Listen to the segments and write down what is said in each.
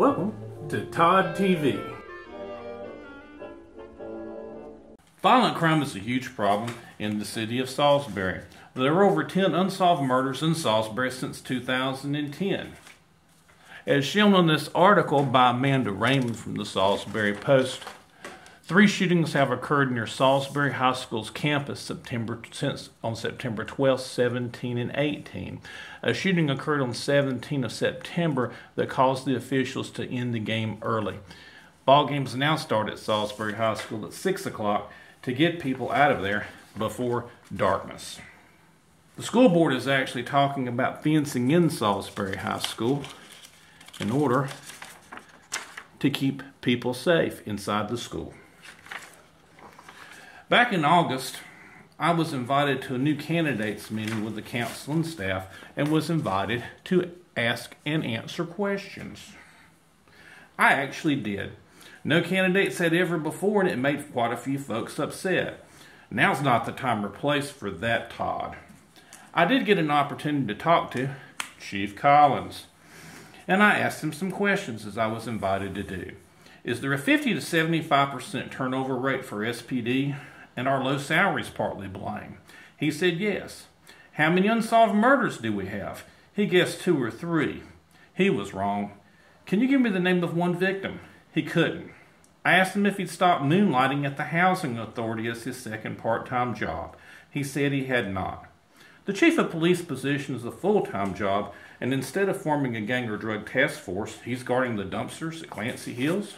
Welcome to Todd TV. Violent crime is a huge problem in the city of Salisbury. There are over 10 unsolved murders in Salisbury since 2010. As shown on this article by Amanda Raymond from the Salisbury Post, 3 shootings have occurred near Salisbury High School's campus on September 12, 17, and 18. A shooting occurred on 17 of September that caused the officials to end the game early. Ball games now start at Salisbury High School at 6 o'clock to get people out of there before darkness. The school board is actually talking about fencing in Salisbury High School in order to keep people safe inside the school. Back in August, I was invited to a new candidates meeting with the council and staff and was invited to ask and answer questions. I actually did. No candidates had ever before, and it made quite a few folks upset. Now's not the time or place for that, Todd. I did get an opportunity to talk to Chief Collins, and I asked him some questions as I was invited to do. Is there a 50 to 75% turnover rate for SPD, and are low salaries partly blame? He said yes. How many unsolved murders do we have? He guessed 2 or 3. He was wrong. Can you give me the name of one victim? He couldn't. I asked him if he'd stopped moonlighting at the housing authority as his second part-time job. He said he had not. The chief of police position is a full-time job, and instead of forming a gang or drug task force, he's guarding the dumpsters at Clancy Hills.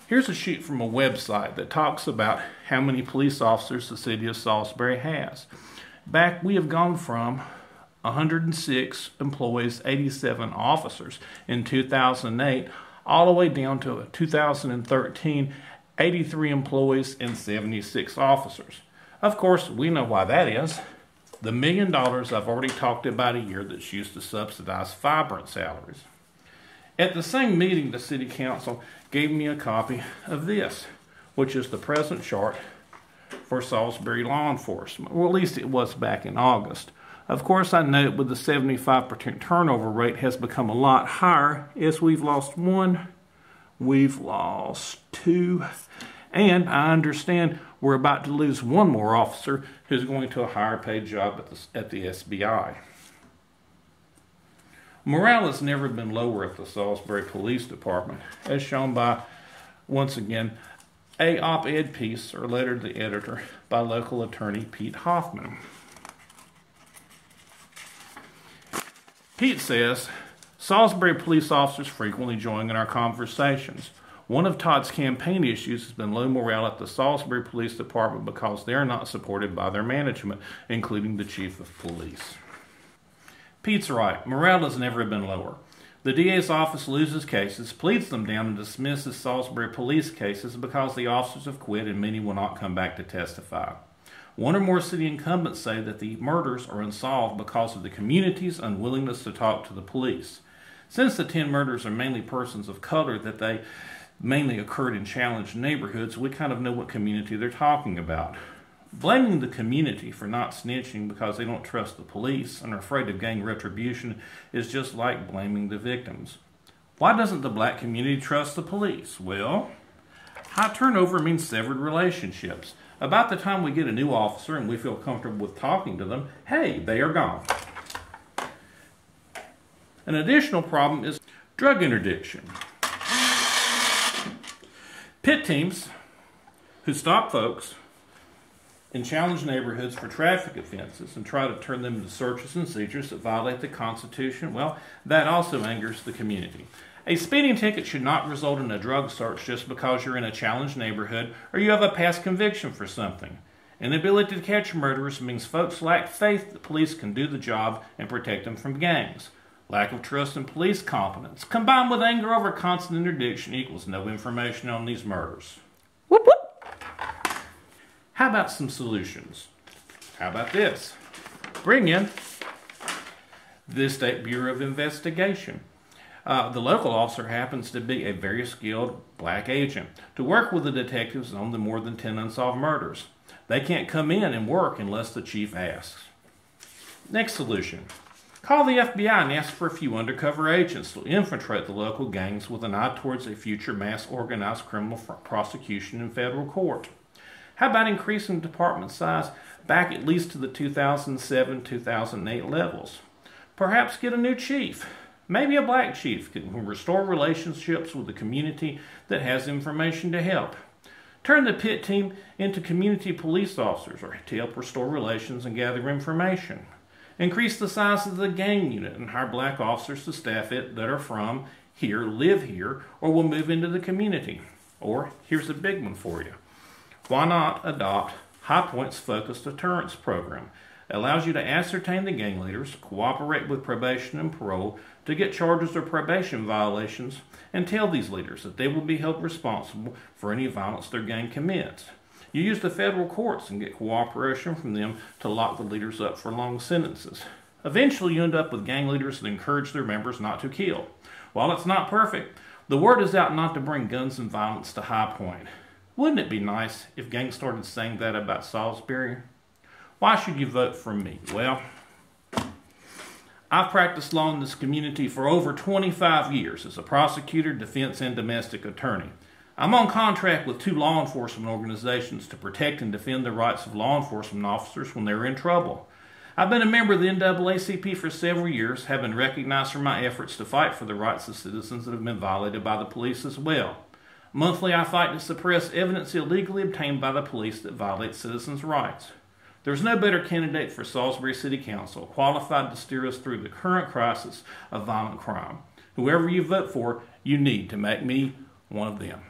Here's a sheet from a website that talks about how many police officers the city of Salisbury has. We have gone from 106 employees, 87 officers in 2008, all the way down to 2013, 83 employees and 76 officers. Of course, we know why that is. The $1 million I've already talked about a year that's used to subsidize vibrant salaries. At the same meeting, the city council gave me a copy of this, which is the present chart for Salisbury law enforcement. Well, at least it was back in August. Of course, I note with the 75% turnover rate has become a lot higher as we've lost 1, we've lost 2, and I understand we're about to lose 1 more officer who's going to a higher paid job at the SBI. Morale has never been lower at the Salisbury Police Department, as shown by, once again, a op-ed piece or letter to the editor by local attorney Pete Hoffman. Pete says, Salisbury police officers frequently join in our conversations. One of Todd's campaign issues has been low morale at the Salisbury Police Department because they are not supported by their management, including the chief of police. Pete's right. Morale has never been lower. The DA's office loses cases, pleads them down, and dismisses Salisbury police cases because the officers have quit and many will not come back to testify. 1 or more city incumbents say that the murders are unsolved because of the community's unwillingness to talk to the police. Since the 10 murders are mainly persons of color, that they mainly occurred in challenged neighborhoods, we kind of know what community they're talking about. Blaming the community for not snitching because they don't trust the police and are afraid of gang retribution is just like blaming the victims. Why doesn't the black community trust the police? Well, high turnover means severed relationships. About the time we get a new officer and we feel comfortable with talking to them, hey, they are gone. An additional problem is drug interdiction. Pit teams who stop folks in challenged neighborhoods for traffic offenses and try to turn them into searches and seizures that violate the Constitution, well, that also angers the community. A speeding ticket should not result in a drug search just because you're in a challenged neighborhood or you have a past conviction for something. Inability to catch murderers means folks lack faith that police can do the job and protect them from gangs. Lack of trust in police competence, combined with anger over constant interdiction, equals no information on these murders. Whoop, whoop. How about some solutions? How about this? Bring in the State Bureau of Investigation. The local officer happens to be a very skilled black agent to work with the detectives on the more than 10 unsolved murders. They can't come in and work unless the chief asks. Next solution. Call the FBI and ask for a few undercover agents to infiltrate the local gangs with an eye towards a future mass organized criminal prosecution in federal court. How about increasing department size back at least to the 2007-2008 levels? Perhaps get a new chief, maybe a black chief, who can restore relationships with the community that has information to help. Turn the PIT team into community police officers to help restore relations and gather information. Increase the size of the gang unit and hire black officers to staff it that are from here, live here, or will move into the community. Or, here's a big one for you. Why not adopt High Point's Focused Deterrence Program? It allows you to ascertain the gang leaders, cooperate with probation and parole to get charges of probation violations, and tell these leaders that they will be held responsible for any violence their gang commits. You use the federal courts and get cooperation from them to lock the leaders up for long sentences. Eventually, you end up with gang leaders that encourage their members not to kill. While it's not perfect, the word is out not to bring guns and violence to High Point. Wouldn't it be nice if gangs started saying that about Salisbury? Why should you vote for me? Well, I've practiced law in this community for over 25 years as a prosecutor, defense, and domestic attorney. I'm on contract with 2 law enforcement organizations to protect and defend the rights of law enforcement officers when they're in trouble. I've been a member of the NAACP for several years, have been recognized for my efforts to fight for the rights of citizens that have been violated by the police as well. Monthly, I fight to suppress evidence illegally obtained by the police that violates citizens' rights. There's no better candidate for Salisbury City Council, qualified to steer us through the current crisis of violent crime. Whoever you vote for, you need to make me one of them.